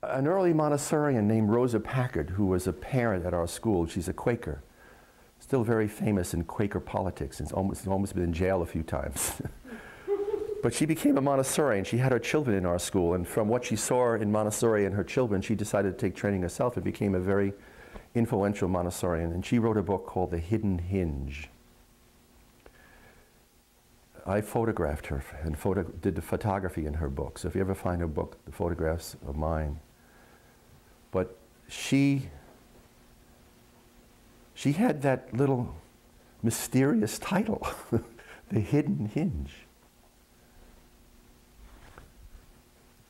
an early Montessorian named Rosa Packard, who was a parent at our school. She's a Quaker, still very famous in Quaker politics, and almost been in jail a few times. But she became a Montessorian. She had her children in our school, and from what she saw in Montessori and her children, she decided to take training herself and became a very influential Montessorian. And she wrote a book called The Hidden Hinge. I photographed her and did the photography in her book. So if you ever find her book, the photographs of mine. But she had that little mysterious title, The Hidden Hinge.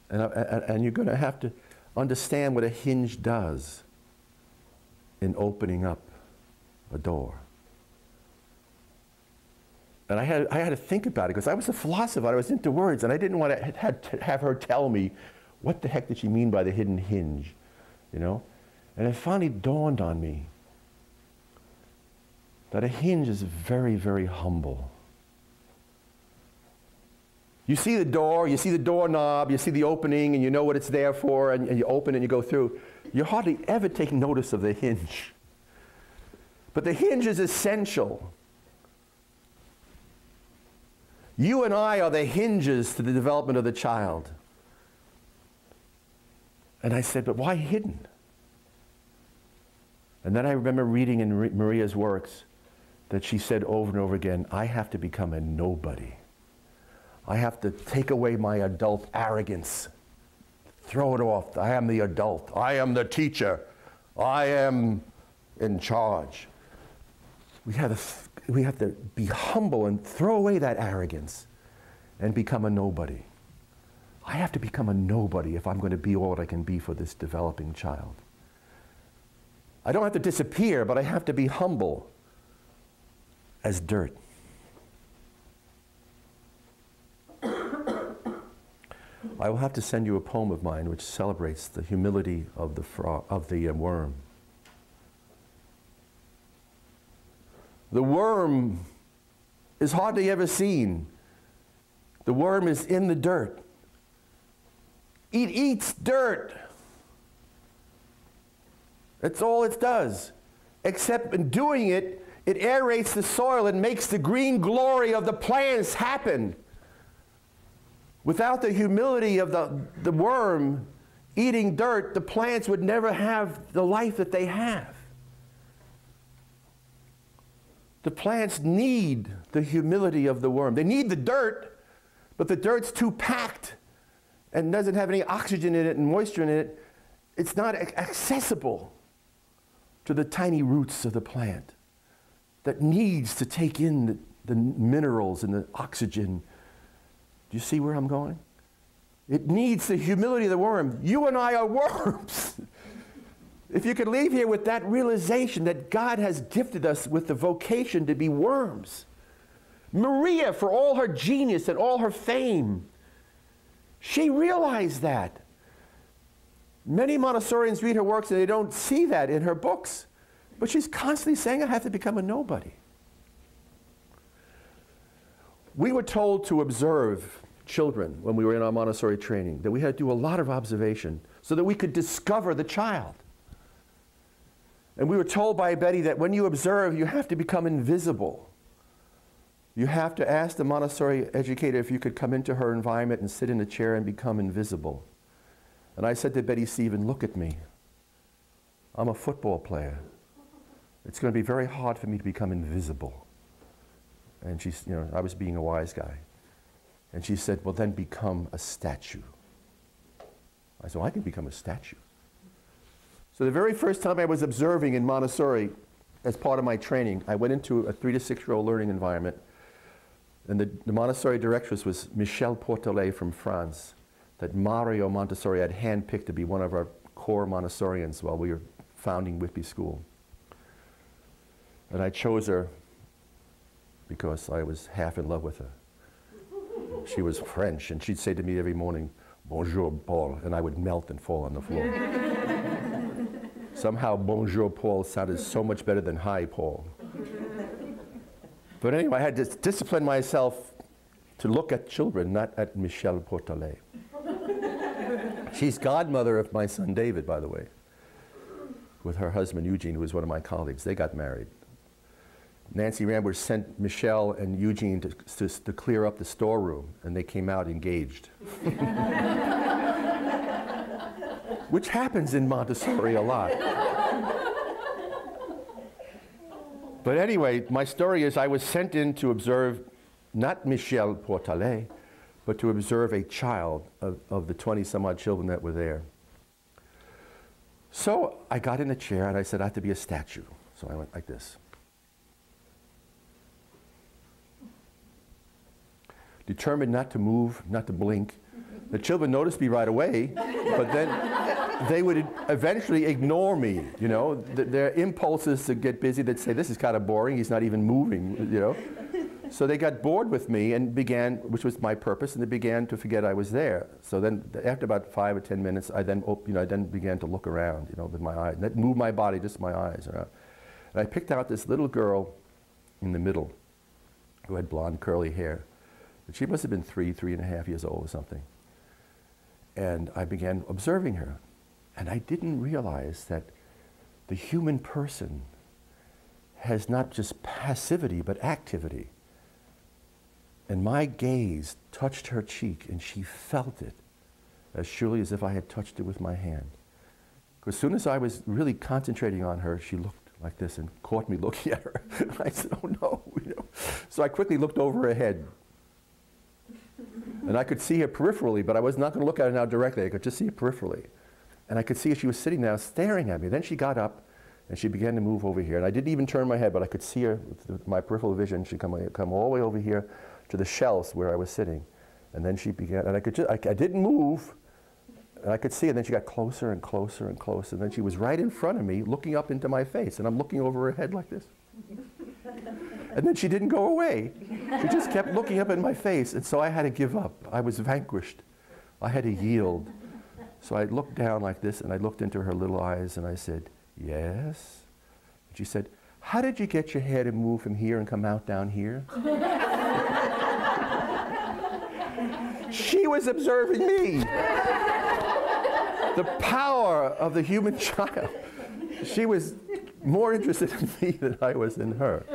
And you're going to have to understand what a hinge does in opening up a door. And I had to think about it, because I was a philosopher, I was into words, and I didn't want to have her tell me what the heck did she mean by the hidden hinge, you know? And it finally dawned on me that a hinge is very, very humble. You see the door, you see the doorknob, you see the opening, and you know what it's there for, and you open it and you go through. You hardly ever take notice of the hinge. But the hinge is essential. You and I are the hinges to the development of the child. And I said, but why hidden? And then I remember reading in Maria's works that she said over and over again, I have to become a nobody. I have to take away my adult arrogance, throw it off. I am the adult. I am the teacher. I am in charge. We have to be humble and throw away that arrogance and become a nobody. I have to become a nobody if I'm going to be all that I can be for this developing child. I don't have to disappear, but I have to be humble as dirt. I will have to send you a poem of mine which celebrates the humility of the worm. The worm is hardly ever seen. The worm is in the dirt. It eats dirt. That's all it does. Except in doing it, it aerates the soil and makes the green glory of the plants happen. Without the humility of the worm eating dirt, the plants would never have the life that they have. The plants need the humility of the worm. They need the dirt, but the dirt's too packed and doesn't have any oxygen in it and moisture in it. It's not accessible to the tiny roots of the plant that needs to take in the minerals and the oxygen. Do you see where I'm going? It needs the humility of the worm. You and I are worms. If you could leave here with that realization that God has gifted us with the vocation to be worms. Maria, for all her genius and all her fame, she realized that. Many Montessorians read her works and they don't see that in her books. But she's constantly saying, I have to become a nobody. We were told to observe children when we were in our Montessori training, that we had to do a lot of observation so that we could discover the child. And we were told by Betty that when you observe, you have to become invisible. You have to ask the Montessori educator if you could come into her environment and sit in a chair and become invisible. And I said to Betty Stephen, look at me. I'm a football player. It's going to be very hard for me to become invisible. And she's, you know, I was being a wise guy. And she said, well, then become a statue. I said, well, I can become a statue. So the very first time I was observing in Montessori, as part of my training, I went into a 3 to 6-year-old learning environment. And the Montessori directress was Michel Portelet from France, that Mario Montessori had handpicked to be one of our core Montessorians while we were founding Whitby School. And I chose her because I was half in love with her. She was French, and she'd say to me every morning, bonjour, Paul, and I would melt and fall on the floor. Somehow, bonjour, Paul sounded so much better than hi, Paul. But anyway, I had to discipline myself to look at children, not at Michel Portelet. She's godmother of my son David, by the way, with her husband Eugene, who was one of my colleagues. They got married. Nancy Rambert sent Michelle and Eugene to clear up the storeroom, and they came out engaged. Which happens in Montessori a lot. But anyway, my story is I was sent in to observe not Michelle Portalet, but to observe a child of the 20-some-odd children that were there. So I got in a chair and I said, I have to be a statue. So I went like this. Determined not to move, not to blink. The children noticed me right away, but then they would eventually ignore me, you know. Their impulses to get busy, they'd say, this is kind of boring, he's not even moving, you know. So they got bored with me and began, which was my purpose, and they began to forget I was there. So then after about 5 or 10 minutes, I then began to look around, you know, with my eyes. And move my body, just my eyes around. And I picked out this little girl in the middle who had blonde curly hair. She must have been 3.5 years old or something. And I began observing her. And I didn't realize that the human person has not just passivity, but activity. And my gaze touched her cheek, and she felt it as surely as if I had touched it with my hand. Because as soon as I was really concentrating on her, she looked like this and caught me looking at her. I said, oh no, you know. So I quickly looked over her head. And I could see her peripherally, but I was not going to look at her now directly. I could just see her peripherally. And I could see her, she was sitting there staring at me. Then she got up, and she began to move over here. And I didn't even turn my head, but I could see her with my peripheral vision. She'd come all the way over here to the shelves where I was sitting. And then she began, and I didn't move, and I could see her. And then she got closer and closer and closer. And then she was right in front of me, looking up into my face. And I'm looking over her head like this. And then she didn't go away. She just kept looking up in my face. And so I had to give up. I was vanquished. I had to yield. So I looked down like this, and I looked into her little eyes, and I said, yes. And she said, how did you get your hair to move from here and come out down here? She was observing me. The power of the human child. She was more interested in me than I was in her.